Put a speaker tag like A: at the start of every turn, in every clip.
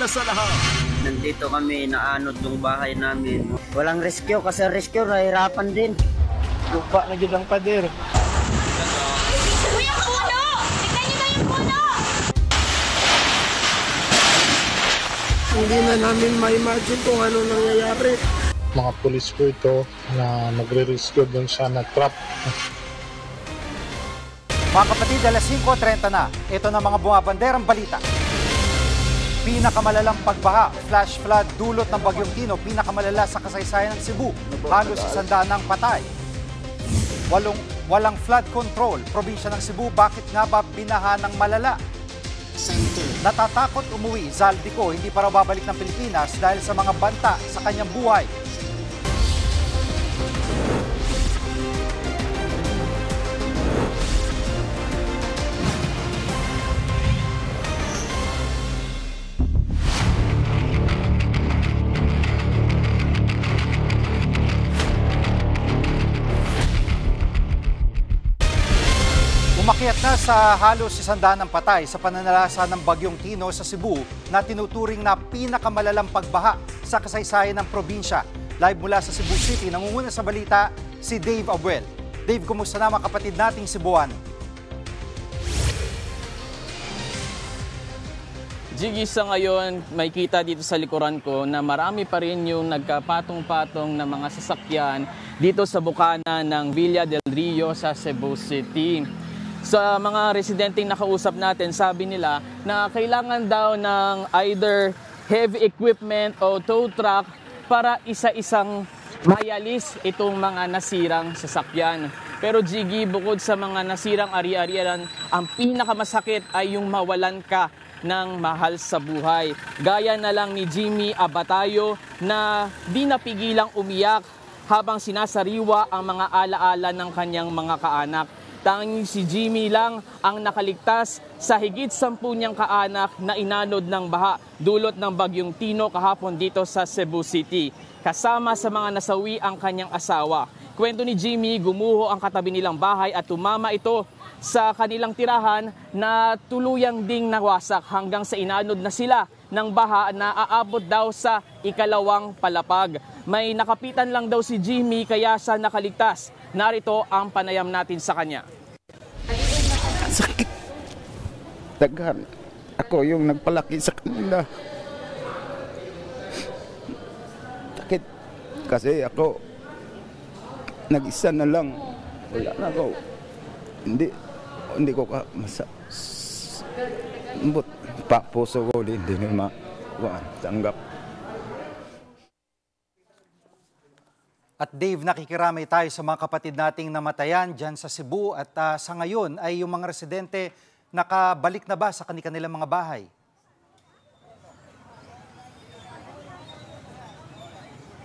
A: una sa lahat.
B: Nandito kami, naanod yung bahay namin. Walang rescue kasi rescue, nahirapan din.
C: Lupa na gid ang pader.
D: Kuya, puno! Tignan niyo ba yung puno?
C: Hindi na namin ma-imagine kung ano nangyayari.
E: Mga pulis ko ito na nagre-rescue doon sa na-trap.
F: Mga kapatid, alas 5:30 na. Ito na mga bumabanderang balita. Pinakamalalang pagbaha, flash flood, dulot ng Bagyong Tino, pinakamalala sa kasaysayan ng Cebu. Halos 100 ng patay. Walang flood control. Probinsya ng Cebu, bakit nga ba binaha ng malala? Natatakot umuwi, Zaldico, hindi para babalik ng Pilipinas dahil sa mga banta sa kanyang buhay. Umakyat na sa halos 100 ng patay sa pananalasa ng Bagyong Tino sa Cebu na tinuturing na pinakamalalang pagbaha sa kasaysayan ng probinsya. Live mula sa Cebu City, nangunguna sa balita si Dave Abuel. Dave, kumusta na mga kapatid nating Cebuano?
G: Jiggy, sa ngayon, may kita dito sa likuran ko na marami pa rin yung nagkapatong-patong na mga sasakyan dito sa bukana ng Villa del Rio sa Cebu City. Sa mga residenteng nakausap natin, sabi nila na kailangan daw ng either heavy equipment o tow truck para isa-isang mayalis itong mga nasirang sasakyan. Pero Jiggy, bukod sa mga nasirang ari-arian, ang pinakamasakit ay yung mawalan ka ng mahal sa buhay. Gaya na lang ni Jimmy Abatayo na di napigilang umiyak habang sinasariwa ang mga alaala ng kanyang mga kaanak. Tanging si Jimmy lang ang nakaligtas sa higit 10 niyang kaanak na inanod ng baha dulot ng Bagyong Tino kahapon dito sa Cebu City. Kasama sa mga nasawi ang kanyang asawa. Kwento ni Jimmy, gumuho ang katabi nilang bahay at tumama ito sa kanilang tirahan na tuluyang ding nawasak hanggang sa inanod na sila ng baha na aabot daw sa ikalawang palapag. May nakapitan lang daw si Jimmy kaya sa nakaligtas. Narito ang panayam natin sa kanya.
C: Sakit. Daghan. Ako yung nagpalaki sa kanila. Sakit. Kasi ako nag-isa na lang. Wala na ako. Hindi ko ka puso ko hindi na tanggap.
F: At Dave, nakikiramay tayo sa mga kapatid nating namatayan dyan sa Cebu at sa ngayon ay yung mga residente nakabalik na ba sa kanilang mga bahay?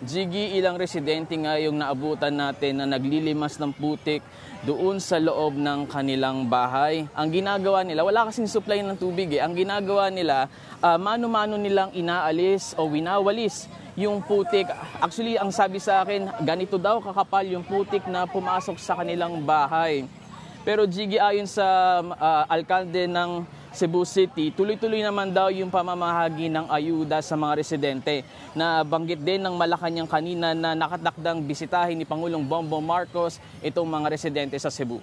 G: Jiggy, ilang residente nga yung naabutan natin na naglilimas ng putik doon sa loob ng kanilang bahay. Ang ginagawa nila, wala kasing supply ng tubig Ang ginagawa nila, mano-mano nilang inaalis o winawalis yung putik. Actually, ang sabi sa akin, ganito daw kakapal yung putik na pumasok sa kanilang bahay. Pero Jiggy, ayon sa alkalde ng Cebu City, tuloy-tuloy naman daw yung pamamahagi ng ayuda sa mga residente. Na banggit din ng Malacanang kanina na nakatakdang bisitahin ni Pangulong Bongbong Marcos itong mga residente sa Cebu.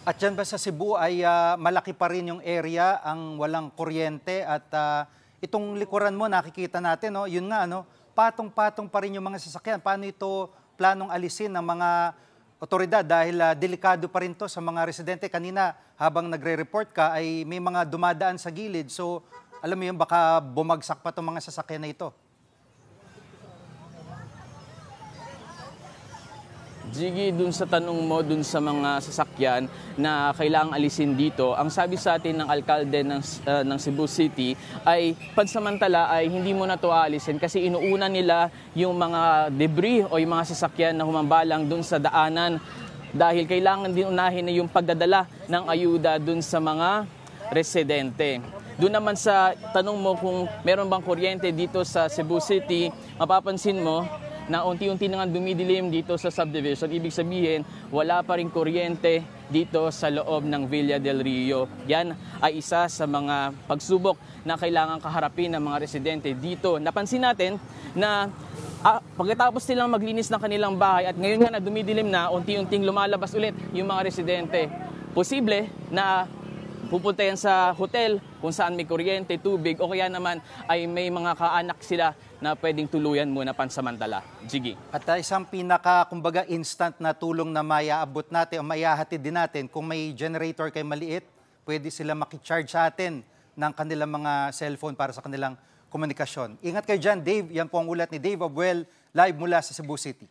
F: At dyan ba sa Cebu ay malaki pa rin yung area ang walang kuryente at itong likuran mo nakikita natin, no? Yun nga, no? Patong-patong pa rin yung mga sasakyan. Paano ito planong alisin ng mga otoridad dahil delikado pa rin to sa mga residente. Kanina habang nagre-report ka ay may mga dumadaan sa gilid. So alam mo yun, baka bumagsak pa itong mga sasakyan na ito.
G: Jiggy, dun sa tanong mo, dun sa mga sasakyan na kailangang alisin dito, ang sabi sa atin ng alkalde ng Cebu City ay pansamantala ay hindi mo na ito aalisin kasi inuuna nila yung mga debris o yung mga sasakyan na humambalang dun sa daanan dahil kailangan din unahin na yung pagdadala ng ayuda dun sa mga residente. Doon naman sa tanong mo kung meron bang kuryente dito sa Cebu City, mapapansin mo na unti-unti na nga dumidilim dito sa subdivision. Ibig sabihin, wala pa rin kuryente dito sa loob ng Villa del Rio. Yan ay isa sa mga pagsubok na kailangan kaharapin ng mga residente dito. Napansin natin na pagkatapos silang maglinis ng kanilang bahay at ngayon nga na dumidilim na, unti-unting lumalabas ulit yung mga residente. Posible na pupunta yan sa hotel kung saan may kuryente, tubig, o kaya naman ay may mga kaanak sila na pwedeng tuluyan muna pansamantala. Jiggy.
F: At isang kumbaga instant na tulong na maiaabot natin o maiahatid din natin, kung may generator kay maliit, pwede sila makicharge sa atin ng kanilang mga cellphone para sa kanilang komunikasyon. Ingat kayo dyan, Dave. Yan po ang ulat ni Dave Abuel, live mula sa Cebu City.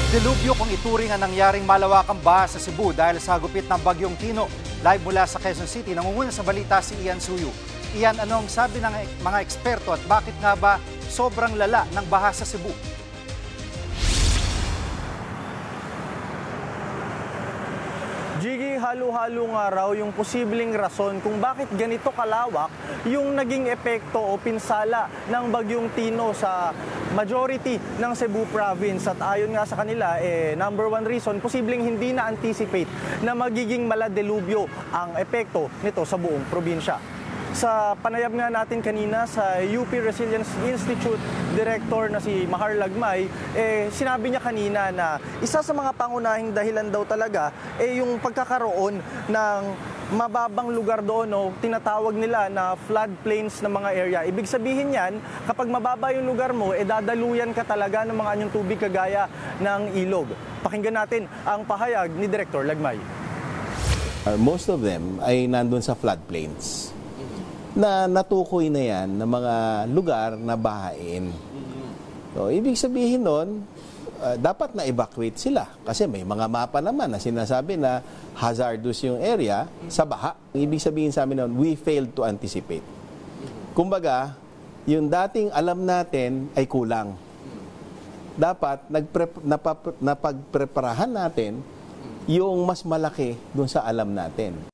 F: Dilubyo kung ituring ang nangyaring malawakang baha sa Cebu dahil sa gupit ng Bagyong Tino. Live mula sa Quezon City, nangunguna sa balita si Ian Suyu. Ian, anong sabi ng mga eksperto at bakit nga ba sobrang lala ng baha sa Cebu?
A: Jiggy, halo-halo nga raw yung posibleng rason kung bakit ganito kalawak yung naging epekto o pinsala ng Bagyong Tino sa majority ng Cebu Province. At ayon nga sa kanila, number one reason, posibleng hindi na-anticipate na magiging maladelubyo ang epekto nito sa buong probinsya. Sa panayab nga natin kanina sa UP Resilience Institute Director na si Mahar Lagmay, sinabi niya kanina na isa sa mga pangunahing dahilan daw talaga yung pagkakaroon ng mababang lugar doon, tinatawag nila na floodplains ng mga area. Ibig sabihin yan, kapag mababa yung lugar mo, dadaluyan ka talaga ng mga anyong tubig kagaya ng ilog. Pakinggan natin ang pahayag ni Director Lagmay.
H: Most of them ay nandun sa floodplains na natukoy na yan ng mga lugar na bahain. So, ibig sabihin nun, dapat na-evacuate sila. Kasi may mga mapa naman na sinasabi na hazardous yung area sa baha. Ibig sabihin sa amin nun, we failed to anticipate. Kumbaga, yung dating alam natin ay kulang. Dapat napagpreparahan natin yung mas malaki dun sa alam natin.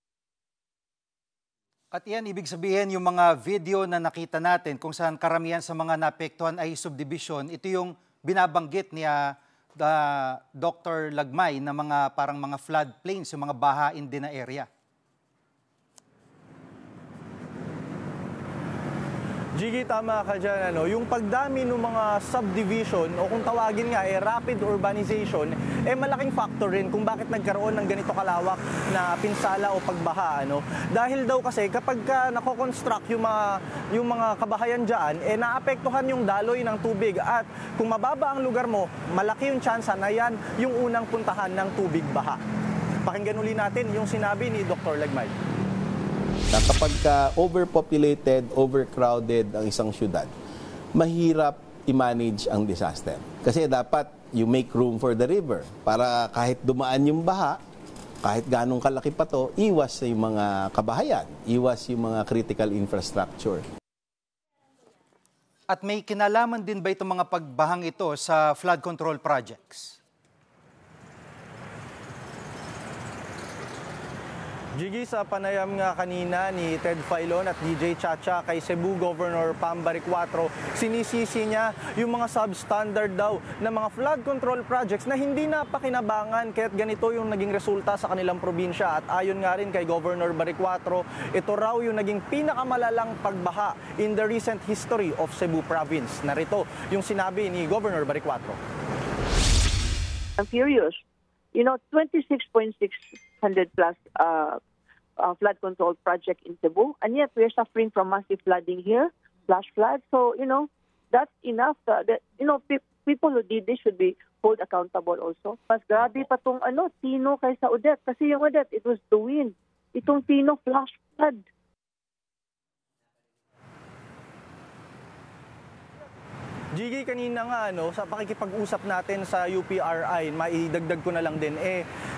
F: At yan, ibig sabihin yung mga video na nakita natin kung saan karamihan sa mga naapektuhan ay subdivision, ito yung binabanggit ni Dr. Lagmay na parang mga floodplains, yung mga bahain din na area.
A: Jiggy, tama ka dyan. Yung pagdami ng mga subdivision o kung tawagin nga rapid urbanization, malaking factor rin kung bakit nagkaroon ng ganito kalawak na pinsala o pagbaha. Dahil daw kasi kapag nako-construct yung mga kabahayan dyan, naapektuhan yung daloy ng tubig at kung mababa ang lugar mo, malaki yung tsansa na yan yung unang puntahan ng tubig baha. Pakinggan uli natin yung sinabi ni Dr. Lagmay.
H: Na kapag overpopulated, overcrowded ang isang syudad, mahirap i-manage ang disaster. Kasi dapat you make room for the river para kahit dumaan yung baha, kahit ganong kalaki pa to, iwas sa yung mga kabahayan, iwas yung mga critical infrastructure.
F: At may kinalaman din ba itong mga pagbahang ito sa flood control projects?
A: Jiggy, sa panayam nga kanina ni Ted Filon at DJ Chacha kay Cebu Governor Pam Baricuatro, sinisisi niya yung mga substandard daw na mga flood control projects na hindi napakinabangan kaya't ganito yung naging resulta sa kanilang probinsya. At ayon nga rin kay Governor Baricuatro, ito raw yung naging pinakamalalang pagbaha in the recent history of Cebu Province. Narito yung sinabi ni Governor Baricuatro.
I: I'm furious. 26.600 plus flood control project in Cebu, and yet we're suffering from massive flooding here, flash floods. So, that's enough. People who did this should be held accountable also. Mas grabe pa tong Tino kaysa Odette. Kasi yung Odette, it was the wind. Itong Tino, flash flood.
A: Jiggy, kanina nga sa pakikipag-usap natin sa UPRI, maidagdag ko na lang din,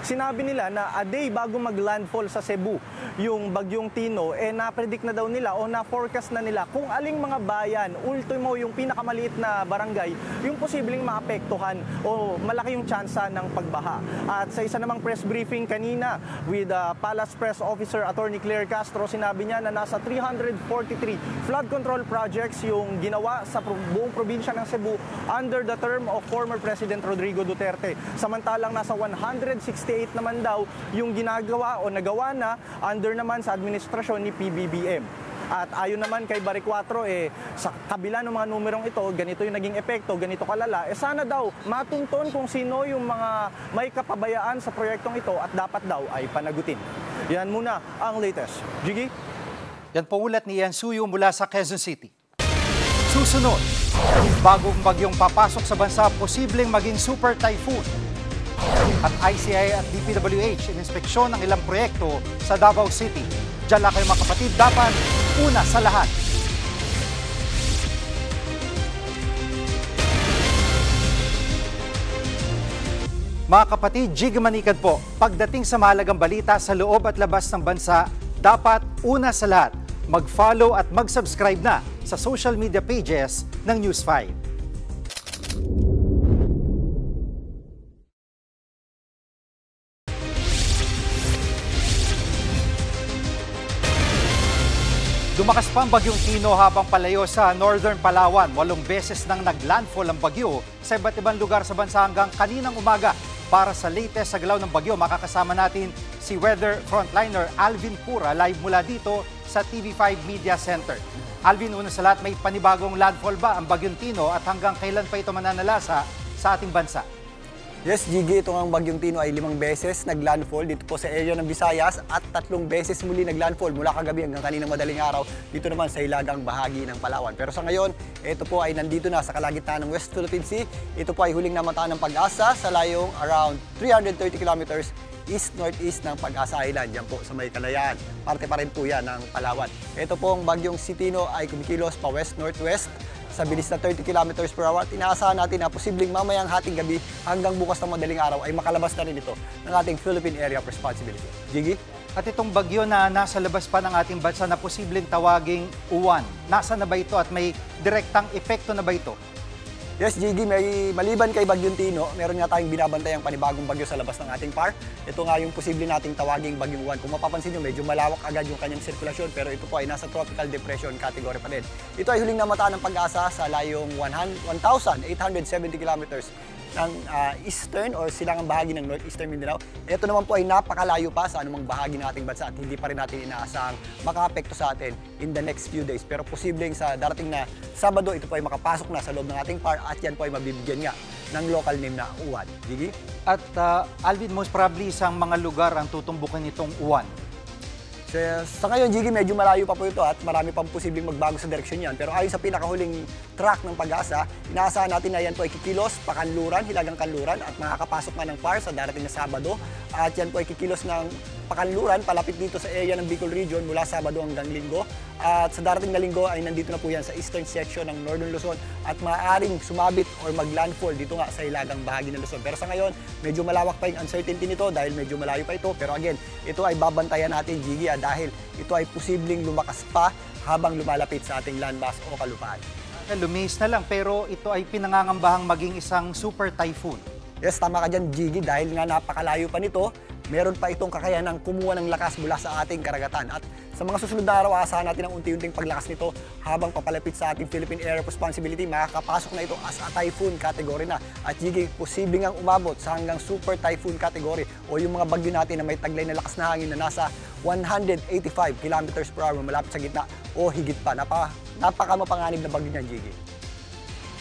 A: sinabi nila na a day bago mag-landfall sa Cebu, yung Bagyong Tino, na-predict na daw nila o na-forecast na nila kung aling mga bayan, ultimo yung pinakamaliit na barangay, yung posibleng maapektuhan o malaki yung tsansa ng pagbaha. At sa isa namang press briefing kanina with Palace Press Officer Attorney Claire Castro, sinabi niya na nasa 343 flood control projects yung ginawa sa buong probinsya probinsya ng Cebu under the term of former President Rodrigo Duterte. Samantalang nasa 168 naman daw yung ginagawa o nagawa na under naman sa administrasyon ni PBBM. At ayon naman kay Barry Cuatro, sa kabila ng mga numerong ito, ganito yung naging epekto, ganito kalala, sana daw matunton kung sino yung mga may kapabayaan sa proyektong ito at dapat daw ay panagutin. Yan muna ang latest. Jiggy?
F: Yan po ulat ni Ian Suyo mula sa Quezon City. Susunod, bagong bagyong papasok sa bansa, posibleng maging super typhoon. At ICI at DPWH in-inspeksyon ng ilang proyekto sa Davao City. Diyan lang kayo mga kapatid, dapat una sa lahat. Mga kapatid, Jig Manikad po, pagdating sa mahalagang balita sa loob at labas ng bansa, dapat una sa lahat, mag-follow at mag-subscribe na sa social media pages ng News 5. Dumakas pa ang bagyong Tino habang palayo sa Northern Palawan. 8 beses nang naglandfall ang bagyo sa iba't ibang lugar sa bansa hanggang kaninang umaga. Para sa latest sa galaw ng bagyo, makakasama natin si weather frontliner Alvin Pura live mula dito sa TV5 Media Center. Alvin, una sa lahat, may panibagong landfall ba ang bagyong Tino at hanggang kailan pa ito mananalasa sa ating bansa?
J: Yes, Gigi, itong ang bagyong Tino ay 5 beses naglandfall dito po sa area ng Visayas at 3 beses muli naglandfall mula kagabi hanggang kaninang madaling araw dito naman sa hilagang bahagi ng Palawan. Pero sa ngayon, ito po ay nandito na sa kalagitnaan ng West Philippine Sea. Ito po ay huling namataan ng Pag-asa sa layong around 330 kilometers east-northeast ng Pag-asa Island. Yan po sa may kalayaan. Parte pa rin po yan ng Palawan. Ito po ang bagyong si Tino ay kumikilos pa west-northwest sa bilis na 30 kilometers per hour. Inaasahan natin na posibleng mamayang hating gabi hanggang bukas ng madaling araw ay makalabas na rin ito ng ating Philippine Area of Responsibility. Gigi?
F: At itong bagyo na nasa labas pa ng ating bansa na posibleng tawaging uwan, nasa na ba ito at may direktang epekto na ba ito?
J: Yes, Gigi, may maliban kay Bagyong Tino, meron nga tayong binabantayang panibagong bagyo sa labas ng ating PAR. Ito nga yung posible nating tawaging Bagyong Uwan. Kung mapapansin nyo, medyo malawak agad yung kanyang sirkulasyon, pero ito po ay nasa tropical depression category pa rin. Ito ay huling namataan ng Pag-asa sa layong 1,870 kilometers ng eastern or silangang bahagi ng northeastern Mindanao. Ito naman po ay napakalayo pa sa anumang bahagi ng ating bansa at hindi pa rin natin inaasahang makaapekto sa atin in the next few days. Pero posibleng sa darating na Sabado, ito po ay makapasok na sa loob ng ating PAR at yan po ay mabibigyan nga ng local name na uwan. Gigi?
F: At Alvin, most probably isang mga lugar ang tutumbukin itong uwan.
J: Sa ngayon, Gigi, medyo malayo pa po ito at marami pang posibleng magbago sa direksyon yan. Pero ayon sa pinakahuling track ng Pag-asa, inaasahan natin na yan po ay kikilos pakanluran, hilagang kanluran at makakapasok nga ng PAR sa darating na Sabado. At yan po ay kikilos ng pakanluran palapit dito sa area ng Bicol Region mula Sabado hanggang Linggo. At sa darating na Linggo ay nandito na po yan sa eastern section ng Northern Luzon at maaaring sumabit or maglandfall dito nga sa hilagang bahagi ng Luzon. Pero sa ngayon, medyo malawak pa yung uncertainty nito dahil medyo malayo pa ito. Pero again, ito ay babantayan natin, Gigi, dahil ito ay posibleng lumakas pa habang lumalapit sa ating landmass o kalupaan.
F: Lumihis na lang pero ito ay pinangangambahang maging isang super typhoon.
J: Yes, tama ka dyan, Gigi, dahil nga napakalayo pa nito, meron pa itong kakayanang kumuha ng lakas mula sa ating karagatan. At sa mga susunod na araw, asahan natin ang unti-unting paglakas nito habang papalapit sa ating Philippine Area of Responsibility. Makakapasok na ito as a typhoon category na. At Gigi, posibleng ang umabot sa hanggang super typhoon category o yung mga bagyo natin na may taglay na lakas na hangin na nasa 185 kilometers per hour malapit sa gitna o higit pa. Napaka-mapanganib na bagyo niyan, Gigi.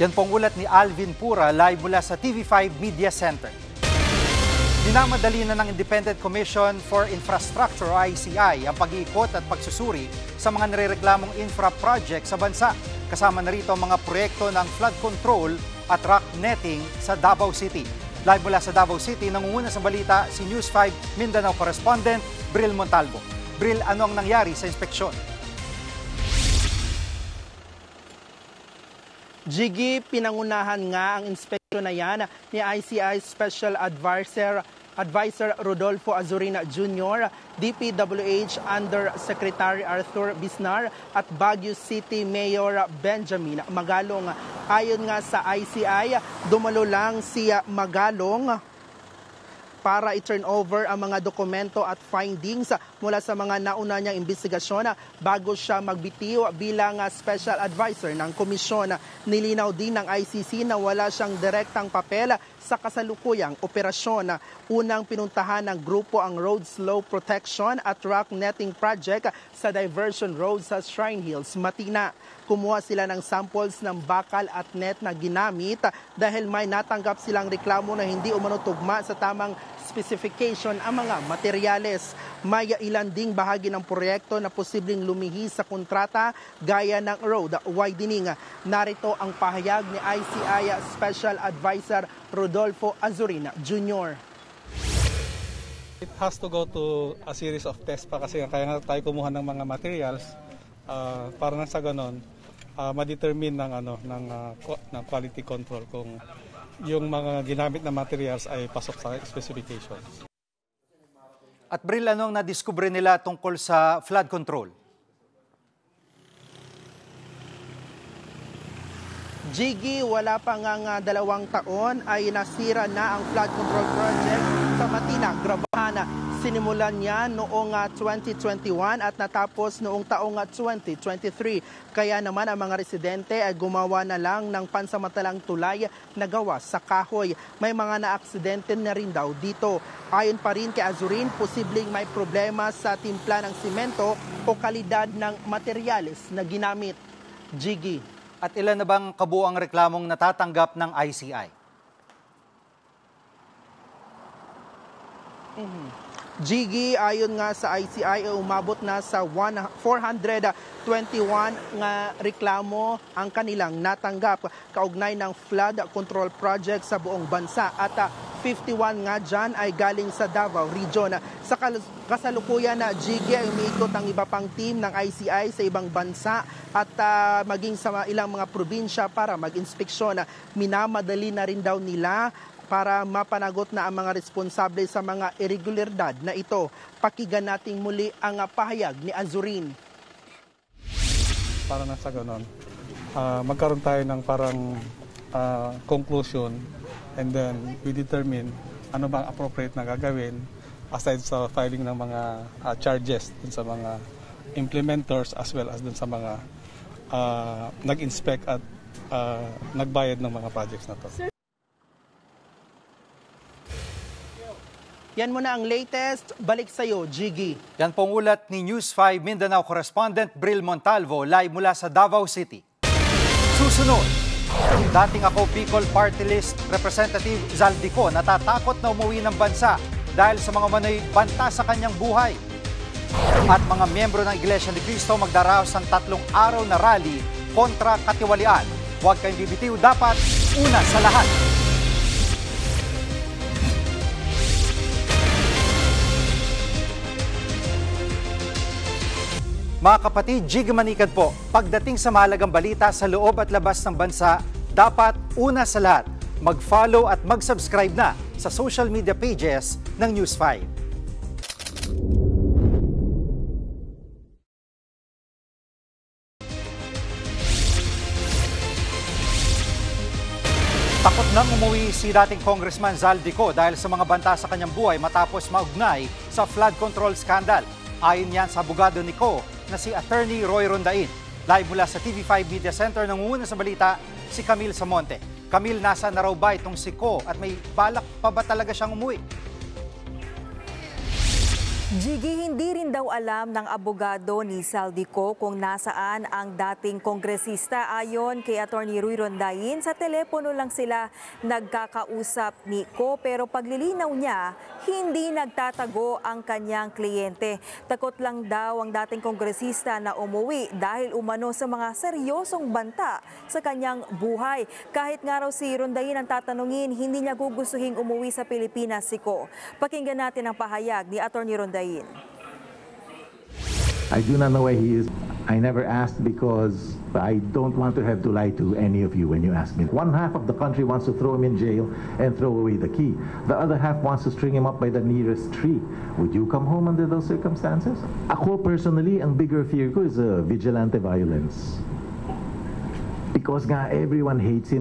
F: Yan pong ulat ni Alvin Pura live mula sa TV5 Media Center. Minamadali na ng Independent Commission for Infrastructure o ICI ang pag-iikot at pagsusuri sa mga nirereklamong infra project sa bansa. Kasama na rito ang mga proyekto ng flood control at rock netting sa Davao City. Live mula sa Davao City, nangunguna sa balita si News 5 Mindanao correspondent Bril Montalvo. Bril, ano ang nangyari sa inspeksyon?
K: Jiggy, pinangunahan nga ang inspeksyon na yan ni ICI Special Advisor Rodolfo Azurina Jr., DPWH Under Secretary Arthur Bisnar at Baguio City Mayor Benjamin Magalong. Ayon nga sa ICI, dumalo lang si Magalong para i-turn over ang mga dokumento at findings mula sa mga nauna niyang investigasyon bago siya magbitiw bilang special advisor ng komisyon. Nilinaw din ng ICC na wala siyang direktang papel sa kasalukuyang operasyon. Unang pinuntahan ng grupo ang Road Slope Protection at Rock Netting Project sa Diversion Road sa Shrine Hills, Matina. Kumuha sila ng samples ng bakal at net na ginamit dahil may natanggap silang reklamo na hindi umano tugma sa tamang specification ang mga materyales. May ilan ding bahagi ng proyekto na posibleng lumihis sa kontrata gaya ng road widening. Narito ang pahayag ni ICI Special Advisor Rodolfo Azurin Jr.
L: It has to go to a series of tests pa kasi kaya nga tayo kumuha ng mga materials para nang sa ganon ma-determine ng quality control kung yung mga ginamit na materials ay pasok sa specifications.
F: At Bril, anong nadiskubre nila tungkol sa flood control?
K: Jiggy, wala pa nga 2 taon ay nasira na ang flood control project sa Matina, Grabahan. Sinimulan niya noong 2021 at natapos noong taong 2023. Kaya naman ang mga residente ay gumawa na lang ng pansamantalang tulay na gawa sa kahoy. May mga naaksidente na rin daw dito. Ayon pa rin kay Azurin, posibleng may problema sa timpla ng simento o kalidad ng materyales na ginamit. Jiggy.
F: At ilan na bang kabuang reklamong natatanggap ng ICI?
K: Jiggy, ayon nga sa ICI, umabot na sa 421 nga reklamo ang kanilang natanggap kaugnay ng flood control project sa buong bansa at 51 nga dyan ay galing sa Davao Region. Sa kasalukuyan na Jiggy ay umiikot ang iba pang team ng ICI sa ibang bansa at maging sa ilang mga probinsya para mag-inspeksyon. Minamadali na rin daw nila para mapanagot na ang mga responsable sa mga irregularidad na ito. Pakinggan natin muli ang pahayag ni Azurin.
L: Para na sa ganon, magkaroon tayo ng parang conclusion and then we determine ano bang appropriate na gagawin aside sa filing ng mga charges dun sa mga implementers as well as dun sa mga nag-inspect at nagbayad ng mga projects na to.
K: Yan muna ang latest. Balik sa'yo, Jiggy.
F: Yan pong ulat ni News 5 Mindanao correspondent Bril Montalvo live mula sa Davao City. Susunod, dating ako Bicol Party List Representative Zaldico natatakot na umuwi ng bansa dahil sa mga manoy banta sa kanyang buhay. At mga miyembro ng Iglesia ni Cristo magdaraos ng 3 araw na rally kontra katiwalian. Huwag kayong bibitiw, dapat una sa lahat. Mga kapatid, Jig Manikad po, pagdating sa mahalagang balita sa loob at labas ng bansa, dapat una sa lahat, mag-follow at mag-subscribe na sa social media pages ng News 5. Takot nang umuwi si dating Congressman Zaldico dahil sa mga banta sa kanyang buhay matapos maugnay sa flood control scandal. Ayon yan sa abogado ni Co na si Attorney Roy Rondain. Live mula sa TV5 Media Center, nangunguna sa balita si Camille Samonte. Camille, nasa na raw ba itong si Co at may balak pa ba talaga siyang umuwi?
M: Jiggy, hindi rin daw alam ng abogado ni Zaldico kung nasaan ang dating kongresista. Ayon kay Attorney Roy Rondain, sa telepono lang sila nagkakausap ni Co, pero paglilinaw niya, hindi nagtatago ang kanyang kliyente. Takot lang daw ang dating kongresista na umuwi dahil umano sa mga seryosong banta sa kanyang buhay. Kahit nga raw si Rondain ang tatanungin, hindi niya gugustuhin umuwi sa Pilipinas si Co. Pakinggan natin ang pahayag ni Attorney Rondain.
N: I do not know where he is. I never asked because I don't want to have to lie to any of you when you ask me. One half of the country wants to throw him in jail and throw away the key. The other half wants to string him up by the nearest tree. Would you come home under those circumstances? Ako personally, ang bigger fear ko is vigilante violence. Because nga everyone hates him.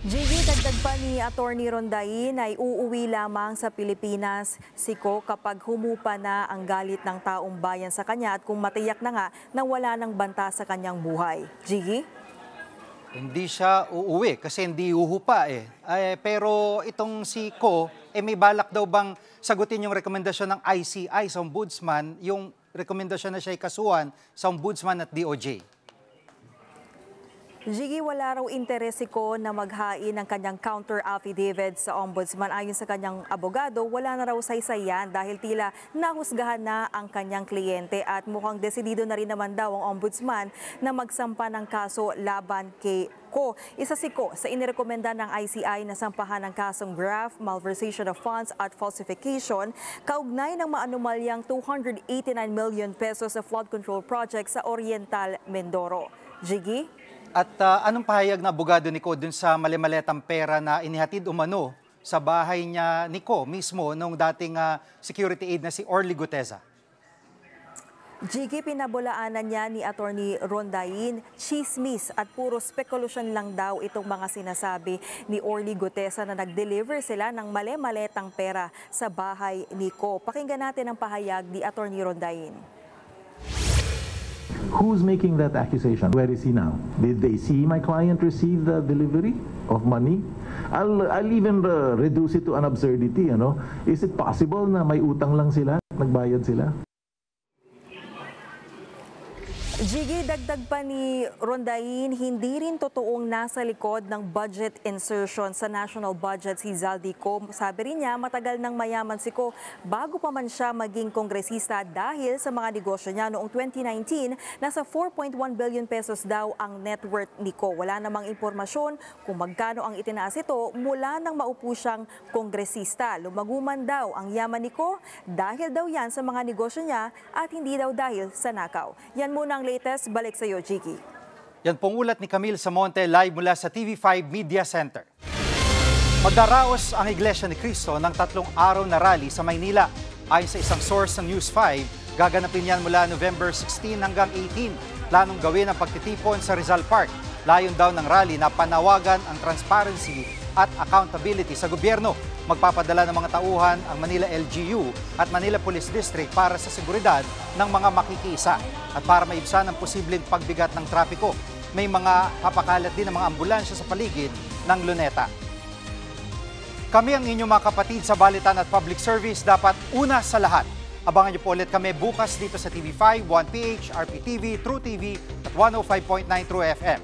M: Jiggy, dagdag pa ni Attorney Rondain ay uuwi lamang sa Pilipinas si Ko kapag humupa na ang galit ng taong bayan sa kanya at kung matiyak na nga na wala ng banta sa kanyang buhay. Jiggy?
F: Hindi siya uuwi kasi hindi uhupa pero itong si Ko, may balak daw bang sagutin yung rekomendasyon ng ICI sa Ombudsman, yung rekomendasyon na siya ikasuhan sa Ombudsman at DOJ?
M: Jiggy, wala raw interes si Ko na maghain ng kanyang counter affidavit sa Ombudsman. Ayon sa kanyang abogado, wala na raw saysayan dahil tila nahusgahan na ang kanyang kliyente at mukhang desidido na rin naman daw ang Ombudsman na magsampa ng kaso laban kay Ko. Isa si Ko sa inirekomenda ng ICI na sampahan ng kasong graft, malversation of funds at falsification kaugnay ng maanumalyang 289 million pesos sa flood control project sa Oriental, Mindoro. Jiggy?
F: At anong pahayag na abogado ni Ko dun sa mali-maletang pera na inihatid umano sa bahay niya ni Ko mismo nung dating security aide na si Orly Guteza?
M: Jiggy, pinabulaanan niya ni Attorney Rondain, chismis at puro spekulasyon lang daw itong mga sinasabi ni Orly Guteza na nag-deliver sila ng mali-maletang pera sa bahay ni Ko. Pakinggan natin ang pahayag ni Attorney Rondain.
N: Who's making that accusation? Where is he now? Did they see my client receive the delivery of money? I'll even reduce it to an absurdity, Is it possible na may utang lang sila, nagbayad sila?
M: Jiggy, dagdag pa ni Rondain, hindi rin totoong nasa likod ng budget insertion sa national budget si Zaldico. Sabi rin niya, matagal nang mayaman si Ko bago pa man siya maging kongresista dahil sa mga negosyo niya. Noong 2019, nasa 4.1 billion pesos daw ang net worth ni Ko. Wala namang impormasyon kung magkano ang itinaas ito mula nang maupo siyang kongresista. Lumaguman daw ang yaman ni Ko dahil daw yan sa mga negosyo niya at hindi daw dahil sa nakaw. Yan muna ang latest, balik sa iyo, Jiggy.
F: Yan pong ulat ni Camille Samonte live mula sa TV5 Media Center. Magdaraos ang Iglesia ni Cristo ng 3 araw na rally sa Maynila. Ayon sa isang source ng News 5, gaganapin yan mula November 16 hanggang 18. Planong gawin ang pagtitipon sa Rizal Park. Layon daw ng rally na panawagan ang transparency at accountability sa gobyerno. Magpapadala ng mga tauhan ang Manila LGU at Manila Police District para sa seguridad ng mga makikiisa at para maibsan ang posibleng pagbigat ng trapiko. May mga papakalat din ng mga ambulansya sa paligid ng Luneta. Kami ang inyong mga kapatid sa Balitan at Public Service, dapat una sa lahat. Abangan niyo po ulit kami bukas dito sa TV5, 1PH, RPTV, True TV at 105.9 True FM.